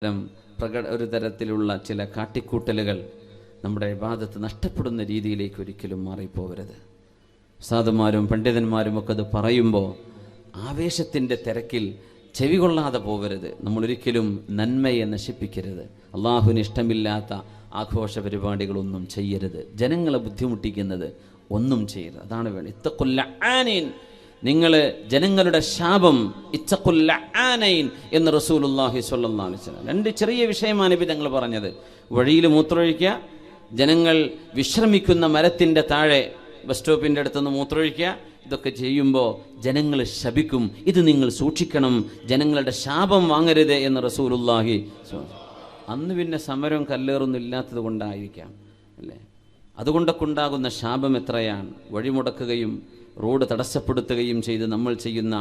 ഒരു തരത്തിലുള്ള ചില കാട്ടിക്കൂട്ടലുകൾ നമ്മുടെ ഇബാദത്ത് നഷ്ടപ്പെടുന്ന രീതിയിലേക്ക് ഒരിക്കലും മാറിപ്പോവരുത്. ഉസ്താദുമാരും പണ്ഡിതന്മാരും ഒക്കെ അത് പറയുമ്പോൾ ആവേശത്തിൻ്റെ തിരക്കിൽ ചെവി കൊള്ളാതെ പോവരുത്. നമ്മളൊരിക്കലും നന്മയെ നശിപ്പിക്കരുത്. അള്ളാഹുവിന് ഇഷ്ടമില്ലാത്ത ആഘോഷ പരിപാടികളൊന്നും ചെയ്യരുത്. ജനങ്ങളെ ബുദ്ധിമുട്ടിക്കുന്നത് ഒന്നും ചെയ്യരുത്. അതാണ് വേണം. ഇത്തഖുൽ ലആനീൻ, നിങ്ങൾ ജനങ്ങളുടെ ശാപം ഇത്തഖുൽ ലആനൈൻ എന്ന് റസൂലുള്ളാഹി സ്വല്ലല്ലാഹു അലൈഹി വസല്ലം. രണ്ട് ചെറിയ വിഷയമാണ് നബി തങ്ങൾ പറഞ്ഞത്. വഴിയിൽ മൂത്രമൊഴിക്കുക, ജനങ്ങൾ വിശ്രമിക്കുന്ന മരത്തിൻ്റെ താഴെ ബസ് സ്റ്റോപ്പിൻ്റെ അടുത്തുനിന്ന് മൂത്രമൊഴിക്കുക. ഇതൊക്കെ ചെയ്യുമ്പോൾ ജനങ്ങൾ ശപിക്കും. ഇത് നിങ്ങൾ സൂക്ഷിക്കണം, ജനങ്ങളുടെ ശാപം വാങ്ങരുത് എന്ന് റസൂലുള്ളാഹി. അന്ന് പിന്നെ സമരം കല്ലേറൊന്നും ഇല്ലാത്തത് കൊണ്ടായിരിക്കാം അല്ലേ? അതുകൊണ്ടൊക്കെ ഉണ്ടാകുന്ന ശാപം എത്രയാണ്. വഴിമുടക്കുകയും റോഡ് തടസ്സപ്പെടുത്തുകയും ചെയ്ത് നമ്മൾ ചെയ്യുന്ന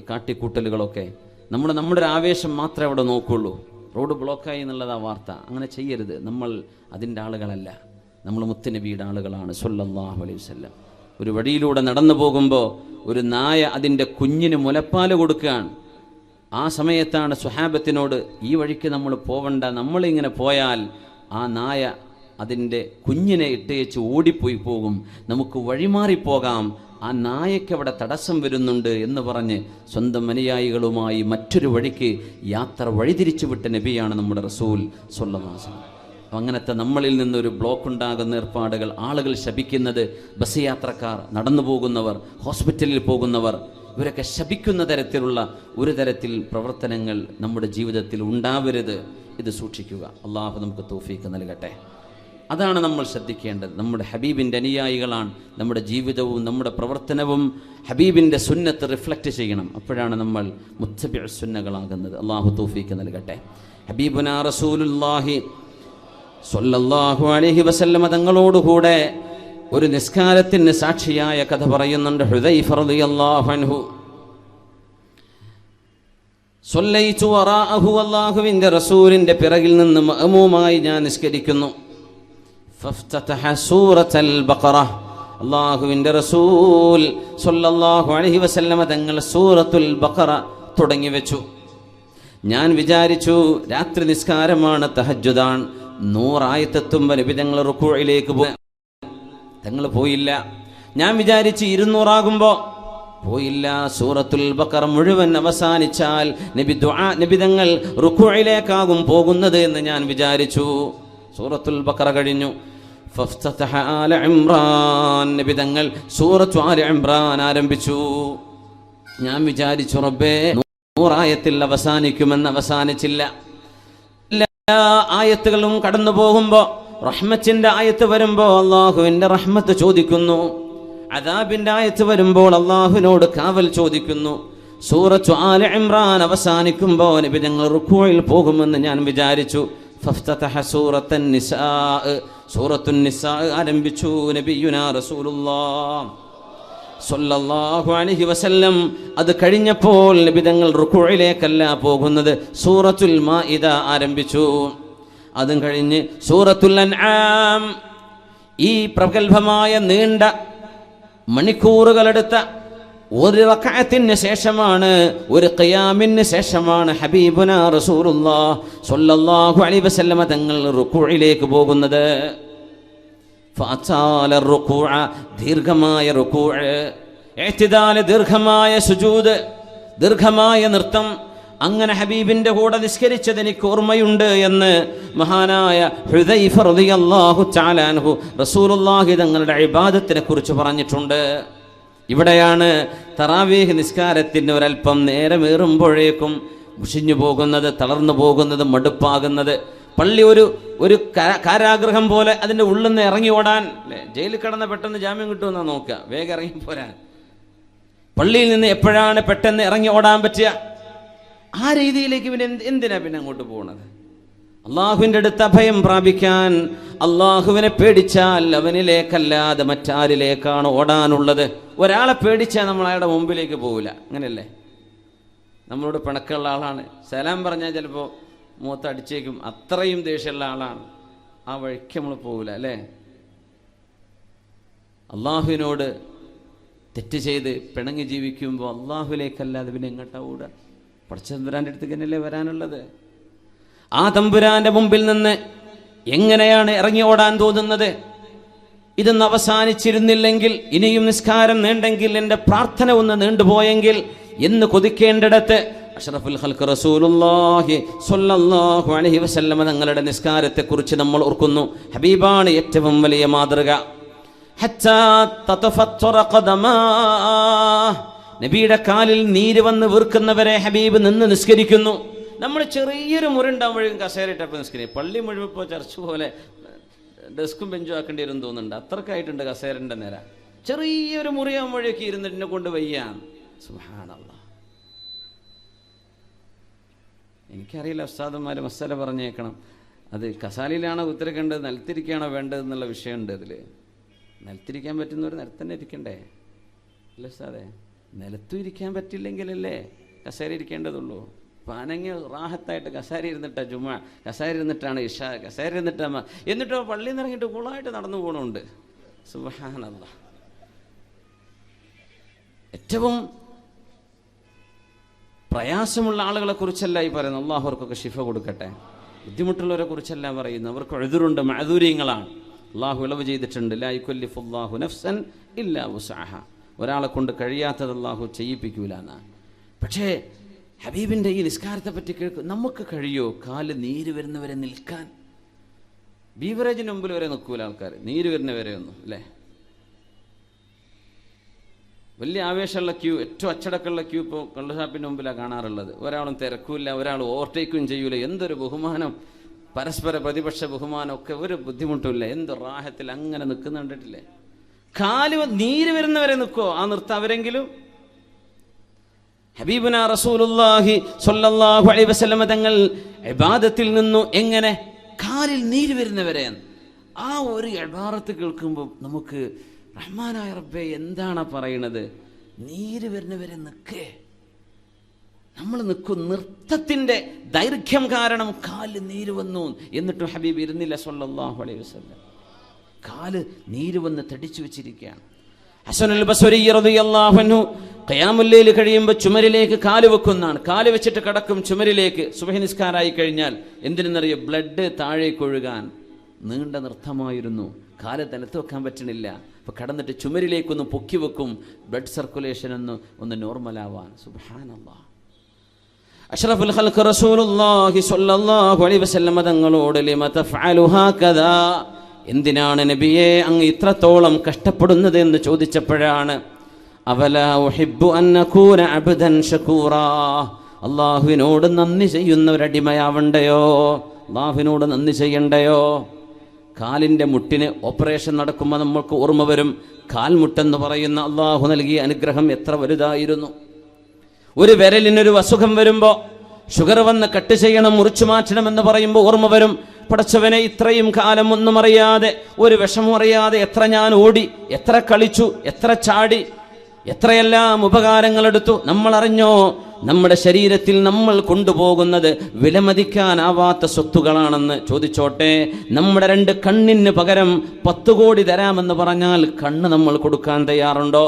കാട്ടിക്കൂട്ടലുകളൊക്കെ നമ്മുടെ ഒരു ആവേശം മാത്രമേ അവിടെ നോക്കുള്ളൂ. റോഡ് ബ്ലോക്കായി എന്നുള്ളതാ വാർത്ത. അങ്ങനെ ചെയ്യരുത്. നമ്മൾ അതിൻ്റെ ആളുകളല്ല, നമ്മൾ മുത്തുനബിയുടെ ആളുകളാണ് സ്വല്ലല്ലാഹു അലൈഹി വസല്ലം. ഒരു വഴിയിലൂടെ നടന്നു പോകുമ്പോൾ ഒരു നായ അതിൻ്റെ കുഞ്ഞിന് മുലപ്പാൽ കൊടുക്കുകയാണ്. ആ സമയത്താണ് സ്വഹാബത്തിനോട് ഈ വഴിക്ക് നമ്മൾ പോവണ്ട, നമ്മളിങ്ങനെ പോയാൽ ആ നായ അതിൻ്റെ കുഞ്ഞിനെ ഇട്ടേച്ച് ഓടിപ്പോയി പോകും, നമുക്ക് വഴിമാറിപ്പോകാം, ആ നായയ്ക്ക് അവിടെ തടസ്സം വരുന്നുണ്ട് എന്ന് പറഞ്ഞ് സ്വന്തം അനുയായികളുമായി മറ്റൊരു വഴിക്ക് യാത്ര വഴിതിരിച്ചു വിട്ട നബിയാണ് നമ്മുടെ റസൂൽ സ്വല്ലല്ലാഹു അലൈഹി വസല്ലം. അങ്ങനത്തെ നമ്മളിൽ നിന്നൊരു ബ്ലോക്ക് ഉണ്ടാകുന്ന ഏർപ്പാടുകൾ, ആളുകൾ ശപിക്കുന്നത്, ബസ് യാത്രക്കാർ, നടന്നു പോകുന്നവർ, ഹോസ്പിറ്റലിൽ പോകുന്നവർ, ഇവരൊക്കെ ശപിക്കുന്ന തരത്തിലുള്ള ഒരു തരത്തിൽ പ്രവർത്തനങ്ങൾ നമ്മുടെ ജീവിതത്തിൽ ഉണ്ടാവരുത്. ഇത് സൂക്ഷിക്കുക. അള്ളാഹു നമുക്ക് തൗഫീഖ് നൽകട്ടെ. അതാണ് നമ്മൾ ശ്രദ്ധിക്കേണ്ടത്. നമ്മുടെ ഹബീബിൻ്റെ അനുയായികളാണ്. നമ്മുടെ ജീവിതവും നമ്മുടെ പ്രവർത്തനവും ഹബീബിൻ്റെ സുന്നത്ത് റിഫ്ലക്റ്റ് ചെയ്യണം. അപ്പോഴാണ് നമ്മൾ മുത്തബിഉ സുന്നകളാകുന്നത്. അള്ളാഹു തൗഫീഖ് നൽകട്ടെ. ഹബീബുനാ റസൂലുള്ളാഹി സ്വല്ലല്ലാഹു അലൈഹി വസല്ലം തങ്ങളോടുകൂടെ ഒരു നിസ്കാരത്തിന് സാക്ഷിയായ കഥ പറയുന്നുണ്ട് ഹുദൈഫ റളിയല്ലാഹു അൻഹു. സ്വല്ലൈതു വറാഅഹു, അല്ലാഹുവിൻ്റെ റസൂലിൻ്റെ പിറകിൽ നിന്ന് മഅമൂമായി ഞാൻ നിസ്കരിക്കുന്നു. ഫഫ്തതഹ സൂറത്തുൽ ബഖറ, അല്ലാഹുവിൻ്റെ റസൂൽ സ്വല്ലല്ലാഹു അലൈഹി വസല്ലം തങ്ങൾ സൂറത്തുൽ ബഖറ തുടങ്ങി വെച്ചു. ഞാൻ വിചാരിച്ചു രാത്രി നിസ്കാരമാണ്, തഹജ്ജുദാണ്, 100 ആയത്തെത്തുമ്പോൾ നബി തങ്ങൾ റുക്കൂഇലേക്ക് തങ്ങൾ പോയില്ല. ഞാൻ വിചാരിച്ച് 200 ആകുമ്പോൾ പോയില്ല. സൂറത്തുൽ ബഖറ മുഴുവൻ അവസാനിച്ചാൽ നബി തങ്ങൾ റുക്കൂഇലേക്കാകും പോകുന്നത് എന്ന് ഞാൻ വിചാരിച്ചു. സൂറത്തുൽ ബഖറ കഴിഞ്ഞു. ഫഫ്തതഹ ആല ഇംറാൻ, നബി തങ്ങൾ സൂറത്തു ആല ഇംറാൻ ആരംഭിച്ചു. ഞാൻ വിചാരിച്ചു റബ്ബേ 100 ആയത്തിൽ അവസാനിക്കുമെന്ന്. അവസാനിച്ചില്ല. എല്ലാ ആയത്തുകളും കടന്നു പോകുമ്പോൾ റഹ്മത്തിന്റെ ആയത്ത് വരുമ്പോൾ അള്ളാഹുവിന്റെ റഹ്മത്ത് ചോദിക്കുന്നു, അദാബിന്റെ ആയത്ത് വരുമ്പോൾ അള്ളാഹുവിനോട് കാവൽ ചോദിക്കുന്നു. സൂറത്തു ആല ഇംറാൻ അവസാനിക്കുമ്പോൾ നബി തങ്ങൾ റുക്കൂഇൽ പോകുമെന്ന് ഞാൻ വിചാരിച്ചു. ഫഫ്തതഹ സൂറത്തുൻ നിസാ, സൂറത്തുൻ നിസാ ആരംഭിച്ചു. നബിയുനാ റസൂലുള്ളാഹ് സ്വല്ലല്ലാഹു അലൈഹി വസല്ലം അത് കഴിഞ്ഞപ്പോൾ നബി തങ്ങൾ റുക്കൂഇലേക്കല്ല പോകുന്നത്, സൂറത്തുൽ മാഇദ ആരംഭിച്ചു. അതും കഴിഞ്ഞ് സൂറത്തുൽ അൻആം. ഈ പ്രഗൽഭമായ നീണ്ട മണിക്കൂറുകളെടുത്ത ഒരു റക്അത്തിന് ശേഷമാണ്, ഒരു ഖിയാമിന് ശേഷമാണ് ഹബീബുനാ റസൂലുള്ളാഹ് സ്വല്ലല്ലാഹു അലൈഹി വസല്ലം തങ്ങൾ റുക്കൂഇലേക്ക് പോകുന്നത്. ഫഅതാല റുക്കൂഅ, ദീർഘമായ റുക്കൂഅ്, ഇഅ്തിദാൽ ദീർഘമായ സുജൂദ്, ദീർഘമായ നൃത്തം. അങ്ങനെ ഹബീബിന്റെ കൂടെ നിസ്കരിച്ചത് എനിക്ക് ഓർമ്മയുണ്ട് എന്ന് മഹാനായ ഹുദൈഫ റളിയല്ലാഹു തആല അൻഹു റസൂലുള്ളാഹി തങ്ങളുടെ ഇബാദത്തിനെ കുറിച്ച് പറഞ്ഞിട്ടുണ്ട്. ഇവിടെയാണ് തറാവീഹ് നിസ്കാരത്തിന് ഒരൽപ്പം നേരമേറുമ്പോഴേക്കും മുഷിഞ്ഞു പോകുന്നത്, തളർന്നു പോകുന്നത്, മടുപ്പാകുന്നത്. പള്ളി ഒരു കാരാഗ്രഹം പോലെ അതിൻ്റെ ഉള്ളിൽ നിന്ന് ഇറങ്ങി ഓടാൻ, അല്ലേ? ജയിലിൽ കിടന്ന് പെട്ടെന്ന് ജാമ്യം കിട്ടുമെന്നാണ് നോക്കുക, വേഗം ഇറങ്ങി പോരാൻ. പള്ളിയിൽ നിന്ന് എപ്പോഴാണ് പെട്ടെന്ന് ഇറങ്ങി ഓടാൻ പറ്റുക? ആ രീതിയിലേക്ക് പിന്നെ എന്തിനാ പിന്നെ അങ്ങോട്ട് പോകുന്നത്? അള്ളാഹുവിൻ്റെ അടുത്ത് അഭയം പ്രാപിക്കാൻ അള്ളാഹുവിനെ പേടിച്ചാൽ അവനിലേക്കല്ലാതെ മറ്റാരിലേക്കാണ് ഓടാനുള്ളത്. ഒരാളെ പേടിച്ചാൽ നമ്മൾ അയാളുടെ മുമ്പിലേക്ക് പോകില്ല, അങ്ങനെയല്ലേ? നമ്മളോട് പിണക്കമുള്ള ആളാണ്, സലാം പറഞ്ഞാൽ ചിലപ്പോൾ മുഖത്തടിച്ചേക്കും, അത്രയും ദേഷ്യമുള്ള ആളാണ്, ആ വഴിക്ക് നമ്മൾ പോകില്ല, അല്ലേ? അള്ളാഹുവിനോട് തെറ്റ് ചെയ്ത് പിണങ്ങി ജീവിക്കുമ്പോൾ അള്ളാഹുവിലേക്കല്ലാതെ പിന്നെ എങ്ങോട്ടാ ഓടുക? പടച്ചതമ്പുരാൻ്റെ അടുത്തേക്ക് തന്നെയല്ലേ വരാനുള്ളത്. ആ തമ്പുരാന്റെ മുമ്പിൽ നിന്ന് എങ്ങനെയാണ് ഇറങ്ങി ഓടാൻ തോന്നുന്നത്? ഇതൊന്ന് അവസാനിച്ചിരുന്നില്ലെങ്കിൽ, ഇനിയും നിസ്കാരം നീണ്ടെങ്കിൽ, എൻ്റെ പ്രാർത്ഥന ഒന്ന് നീണ്ടുപോയെങ്കിൽ എന്ന് കൊതിക്കേണ്ടിടത്ത് അഷ്റഫുൽ ഖൽഖ് റസൂലുള്ളാഹി സ്വല്ലല്ലാഹു അലൈഹി വസല്ലമ തങ്ങളുടെ നിസ്കാരത്തെക്കുറിച്ച് നമ്മൾ ഓർക്കുന്നു. ഹബീബാണ് ഏറ്റവും വലിയ മാതൃക. ഹത്താ തതഫത്തറ ഖദമാ, നബിയുടെ കാലിൽ നീര് വന്ന് വീർക്കുന്നവരെ ഹബീബ് നിന്ന് നിസ്കരിക്കുന്നു. നമ്മൾ ചെറിയൊരു മുറിണ്ടാകുമ്പോഴേക്കും കസേരയിട്ടപ്പോൾ നിസ്കരിക്കും. പള്ളി മുഴുവൻ ഇപ്പോൾ ചർച്ച പോലെ ഡെസ്കും ബെഞ്ചും ആക്കേണ്ടി വരും തോന്നുന്നുണ്ട്. അത്രക്കായിട്ടുണ്ട് കസേരൻ്റെ നേര. ചെറിയൊരു മുറിയാകുമ്പോഴേക്ക് ഇരുന്നിട്ടിനെ കൊണ്ട് വയ്യാൻ. സുബ്ഹാനല്ലാഹ്. എനിക്കറിയില്ല, ഉസ്താദന്മാർ മസാല പറഞ്ഞേക്കണം. അത് കസാലയിലാണോ ഉത്തരക്കേണ്ടത്, നിലത്തിരിക്കുകയാണോ വേണ്ടത് എന്നുള്ള വിഷയമുണ്ട് അതിൽ. നിലത്തിരിക്കാൻ പറ്റുന്നവർ നിലത്തന്നെ ഇരിക്കണ്ടേ? അല്ല ഉസ്താദേ, നിലത്തും ഇരിക്കാൻ പറ്റില്ലെങ്കിലല്ലേ കസേര ഇരിക്കേണ്ടതുള്ളൂ. പാനങ്ങി റാഹത്തായിട്ട് കസേര ഇരുന്നിട്ടാ ജുമാ, കസേര ഇരുന്നിട്ടാണ് ഇഷ, കസേര ഇരുന്നിട്ടാ, എന്നിട്ടോ പള്ളിയിൽ നിന്ന് ഇറങ്ങിയിട്ട് കൂളായിട്ട് നടന്നു പോകണമുണ്ട്. സുബ്ഹാനല്ലാഹ്. ഏറ്റവും പ്രയാസമുള്ള ആളുകളെ കുറിച്ചല്ല ഈ പറയുന്നത്. അള്ളാഹു അവർക്കൊക്കെ ശിഫ കൊടുക്കട്ടെ. ബുദ്ധിമുട്ടുള്ളവരെ കുറിച്ചല്ല പറയുന്നത്. അവർക്ക് എഴുതുറുണ്ട്, മഅദൂര്യങ്ങളാണ്. അള്ളാഹു ഇളവ് ചെയ്തിട്ടുണ്ട്. ലാ യുകല്ലിഫുല്ലാഹു നഫ്സൻ ഇല്ലാ വുസ്അഹ. ഒരാളെ കൊണ്ട് കഴിയാത്തത് അള്ളാഹു ചെയ്യിപ്പിക്കൂല എന്നാണ്. പക്ഷേ ഹബീബിൻ്റെ ഈ നിസ്കാരത്തെ പറ്റി നമുക്ക് കഴിയോ കാല് നീര് വരുന്നവരെ നിൽക്കാൻ? ബീവറേജിന് മുമ്പിൽ വരെ നിൽക്കൂല ആൾക്കാർ, നീര് വരുന്നവരെ ഒന്നും അല്ലേ. വലിയ ആവേശമുള്ള ക്യൂ, ഏറ്റവും അച്ചടക്കമുള്ള ക്യൂ ഇപ്പോൾ കള്ളുഷാപ്പിൻ്റെ മുമ്പിലാണ് കാണാറുള്ളത്. ഒരാളും തിരക്കൂല, ഒരാൾ ഓവർടേക്കും ചെയ്യൂല. എന്തൊരു ബഹുമാനം, പരസ്പര പ്രതിപക്ഷ ബഹുമാനമൊക്കെ, ഒരു ബുദ്ധിമുട്ടില്ല. എന്ത് റാഹത്തിൽ അങ്ങനെ നിൽക്കുന്ന കണ്ടിട്ടില്ലേ? കാല് നീര് വരുന്നവരെ നിൽക്കുമോ? ആ നിർത്താം അവരെങ്കിലും. ഹബീബുന റസൂലുള്ളാഹി സ്വല്ലല്ലാഹു അലൈഹി വസല്ലമ തങ്ങൾ ഇബാദത്തിൽ നിന്നു എങ്ങനെ കാലിൽ നീര് വരുന്നവരെ, ആ ഒരു ഇബാറത്ത് കേൾക്കുമ്പോൾ നമുക്ക് റഹ്മാനായ റബ്ബേ എന്താണ് പറയണത്? നീര് വരുന്നവരെ നിൽക്കേ, നമ്മൾ നിൽക്കും. നൃത്തത്തിൻ്റെ ദൈർഘ്യം കാരണം കാല് നീര് വന്നു. എന്നിട്ടും ഹബീബ് ഇരുന്നില്ല സ്വല്ലല്ലാഹു അലൈഹി വസല്ലം. കാല് നീര് വന്ന് തടിച്ചു വെച്ചിരിക്കുകയാണ്. ഹസനുൽ ബസ്രി റളിയല്ലാഹു അൻഹു ഖിയാമുൽ ലൈൽ കഴിയുമ്പോൾ ചുമരിലേക്ക് കാല് വെക്കുന്നതാണ്. കാല് വെച്ചിട്ട് കടക്കും ചുമരിലേക്ക്. സുബ്ഹി നിസ്കാരമായി കഴിഞ്ഞാൽ എന്തിനെന്നറിയോ? ബ്ലഡ് താഴേക്ക് ഒഴുകാൻ. നീണ്ട നൃത്തമായിരുന്നു. കാല് നിലത്ത് വെക്കാൻ പറ്റണില്ല. അപ്പോൾ കടന്നിട്ട് ചുമരിലേക്കൊന്ന് പൊക്കി വെക്കും, ബ്ലഡ് സർക്കുലേഷൻ ഒന്ന് നോർമലാവാൻ. സുബ്ഹാനല്ലാഹ്. അഷ്റഫുൽ ഖൽഖ് റസൂലുള്ളാഹി സ്വല്ലല്ലാഹു അലൈഹി വസല്ലം തങ്ങളോട് ലിമ തഫഅലു ഹാകദാ, എന്തിനാണ് നബിയെ അങ്ങ് ഇത്രത്തോളം കഷ്ടപ്പെടുന്നത് എന്ന് ചോദിച്ചപ്പോഴാണ് അവലാ ഉഹിബ്ബു അൻ അകൂന അബ്ദൻ ശകൂറാ, അല്ലാഹുവിനോട് നന്ദി ചെയ്യുന്ന ഒരു അടിമയാവണ്ടയോ? അല്ലാഹുവിനോട് നന്ദി ചെയ്യണ്ടയോ? കാലിൻ്റെ മുട്ടിന് ഓപ്പറേഷൻ നടക്കുമ്പോൾ നമ്മൾക്ക് ഓർമ്മ വരും, കാൽമുട്ടെന്ന് പറയുന്ന അള്ളാഹു നൽകിയ അനുഗ്രഹം എത്ര വലുതായിരുന്നു. ഒരു വിരലിനൊരു അസുഖം വരുമ്പോൾ, ഷുഗർ വന്ന് കട്ട് ചെയ്യണം, മുറിച്ചു മാറ്റണമെന്ന് പറയുമ്പോൾ ഓർമ്മ വരും, പടച്ചവനെ ഇത്രയും കാലം ഒന്നും അറിയാതെ, ഒരു വിഷമം അറിയാതെ എത്ര ഞാൻ ഓടി, എത്ര കളിച്ചു, എത്ര ചാടി, എത്രയെല്ലാം ഉപകാരങ്ങളെടുത്തു. നമ്മൾ അറിഞ്ഞോ? നമ്മുടെ ശരീരത്തിൽ നമ്മൾ കൊണ്ടുപോകുന്നത് വിലമതിക്കാനാവാത്ത സ്വത്തുകളാണെന്ന്. ചോദിച്ചോട്ടെ, നമ്മുടെ 2 കണ്ണിന് പകരം 10 കോടി തരാമെന്ന് പറഞ്ഞാൽ കണ്ണ് നമ്മൾ കൊടുക്കാൻ തയ്യാറുണ്ടോ?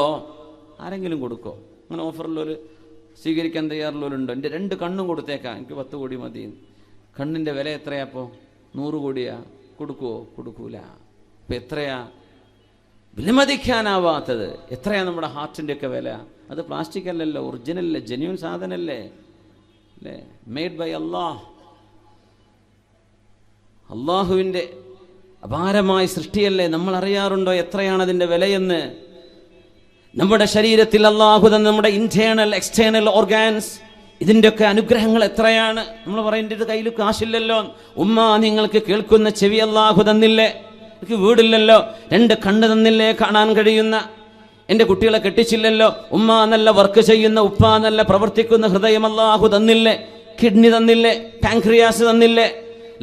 ആരെങ്കിലും കൊടുക്കോ? അങ്ങനെ ഓഫറിലൊരു സ്വീകരിക്കാൻ തയ്യാറുള്ളവരുണ്ടോ? എൻ്റെ 2 കണ്ണും കൊടുത്തേക്കാം, എനിക്ക് 10 കോടി മതി. കണ്ണിൻ്റെ വില എത്രയാപ്പോൾ? 100 കോടിയാ? കൊടുക്കുവോ? കൊടുക്കൂല. ഇപ്പം എത്രയാ വിലമതിക്കാനാവാത്തത്? എത്രയാ നമ്മുടെ ഹാർട്ടിൻ്റെയൊക്കെ വില? അത് പ്ലാസ്റ്റിക് അല്ലല്ലോ, ഒറിജിനല്ലേ, ജെന്യൂൻ സാധനമല്ലേ, അല്ലേ, മെയ്ഡ് ബൈ അള്ളാഹ്. അള്ളാഹുവിൻ്റെ അപാരമായ സൃഷ്ടിയല്ലേ. നമ്മൾ അറിയാറുണ്ടോ എത്രയാണ് അതിൻ്റെ വിലയെന്ന്? നമ്മുടെ ശരീരത്തിൽ അള്ളാഹു തന്ന നമ്മുടെ ഇന്റേണൽ എക്സ്റ്റേണൽ ഓർഗാൻസ്, ഇതിൻ്റെയൊക്കെ അനുഗ്രഹങ്ങൾ എത്രയാണ്? നമ്മൾ പറയേണ്ടത് കയ്യിൽ കാശില്ലല്ലോ. ഉമ്മ, നിങ്ങൾക്ക് കേൾക്കുന്ന ചെവി അള്ളാഹു തന്നില്ലേ? എനിക്ക് വീടില്ലല്ലോ. 2 കണ്ണ് തന്നില്ലേ കാണാൻ കഴിയുന്ന? എൻ്റെ കുട്ടികളെ കെട്ടിച്ചില്ലല്ലോ. ഉമ്മ നല്ല വർക്ക് ചെയ്യുന്ന, ഉപ്പ നല്ല പ്രവർത്തിക്കുന്ന ഹൃദയം അള്ളാഹു തന്നില്ലേ? കിഡ്നി തന്നില്ലേ? പാൻക്രിയാസ് തന്നില്ലേ?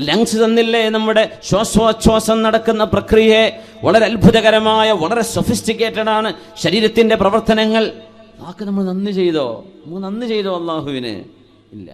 ലങ്സ് തന്നില്ലേ? നമ്മുടെ ശ്വാസോച്ഛ്വാസം നടക്കുന്ന പ്രക്രിയയെ വളരെ അത്ഭുതകരമായ, വളരെ സൊഫിസ്റ്റിക്കേറ്റഡ് ആണ് ശരീരത്തിൻ്റെ പ്രവർത്തനങ്ങൾ. നമുക്ക് നമ്മൾ നന്ദി ചെയ്തോ? നമുക്ക് നന്ദി ചെയ്തോ അള്ളാഹുവിന്? ഇല്ല.